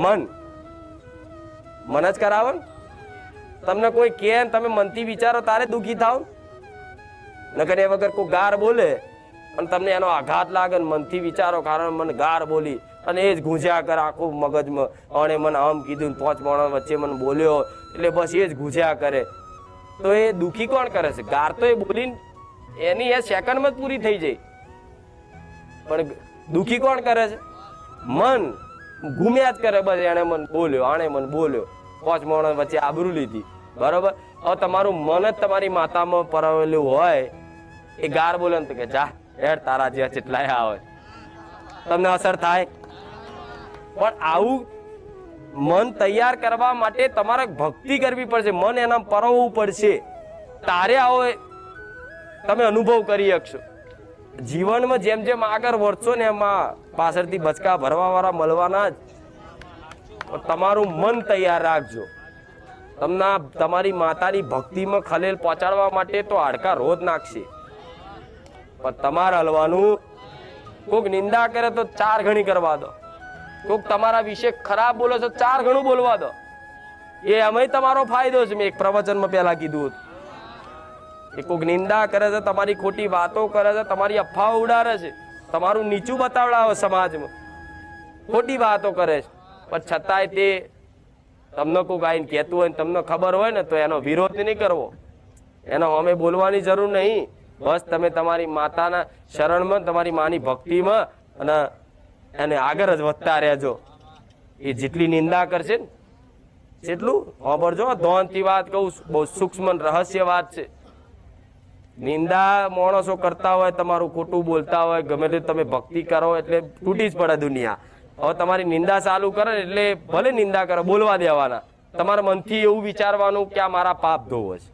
મન મન જ કરાવે ને. તમને કોઈ કહે તમે મનથી વિચારો તારે દુઃખી થાવ, નકર એ વગર કોઈ ગાર બોલે અને તમને એનો આઘાત લાગે ને મનથી વિચારો કારણ મને ગાર બોલી અને એ જ ગુંજ્યા કરે આખું મગજમાં, અને મને આમ કીધું 5 માણસ વચ્ચે મને બોલ્યો એટલે બસ એ જ ગુંજ્યા કરે. તો એ દુઃખી કોણ કરે છે? ગાર તો એ બોલીને એની એ સેકન્ડમાં જ પૂરી થઈ જાય, પણ દુઃખી કોણ કરે છે? મન ઘૂમ્યા જ કરે. બસ એને મને બોલ્યો, આણે મને બોલ્યો, 5 માણસ વચ્ચે આબરૂ લીધી, બરોબર. હવે તમારું મન જ તમારી માતામાં પરવેલું હોય, એ ગાર બોલે ને તો કે જા હેડ તારા જે ચેટલાય આવે, તમને અસર થાય. પણ આવું મન તૈયાર કરવા માટે તમારે ભક્તિ કરવી પડશે, મન એના પરવવું પડશે, તારે આવો તમે અનુભવ કરી શકશો. જીવનમાં જેમ જેમ આગળ વધશો ને એમાં પાછળથી બચકા ભરવા વાળા મળવાના જ. તમારું મન તૈયાર રાખજો. તમારી માતાની ભક્તિમાં ખલેલ પહોંચાડવા માટે તો હાડકા રોજ નાખશે, પણ તમારે હલવાનું. કોઈક નિંદા કરે તો 4 ગણી કરવા દો, કોઈક તમારા વિશે ખરાબ બોલે તો 4 ગણું બોલવા દો. એ અમે તમારો ફાયદો છે. મેં એક પ્રવચનમાં પહેલા કીધું હતું કે કોઈક નિંદા કરે છે, તમારી ખોટી વાતો કરે છે, તમારી અફવાઓ ઉડાડે છે, તમારું નીચું બતાવડાવે સમાજમાં, ખોટી વાતો કરે છે, પણ છતાંય તે તમને કોઈક આવીને કહેતું હોય ને તમને ખબર હોય ને તો એનો વિરોધ નહીં કરવો, એનો અમે બોલવાની જરૂર નહીં. બસ તમે તમારી માતાના શરણમાં, તમારી માની ભક્તિમાં અને એને આગળ જ વધતા રહેજો. એ જેટલી નિંદા કરશે ને જેટલું સાંભળજો. ધોનથી વાત કહું, બહુ સૂક્ષ્મ રહસ્ય વાત છે. નિંદા માણસો કરતા હોય, તમારું ખોટું બોલતા હોય, ગમે તે તમે ભક્તિ કરો એટલે તૂટી જ પડે દુનિયા. હવે તમારી નિંદા ચાલુ કરે એટલે ભલે નિંદા કરો, બોલવા દેવાના. તમારા મનથી એવું વિચારવાનું કે આ મારા પાપ ધોવો છે,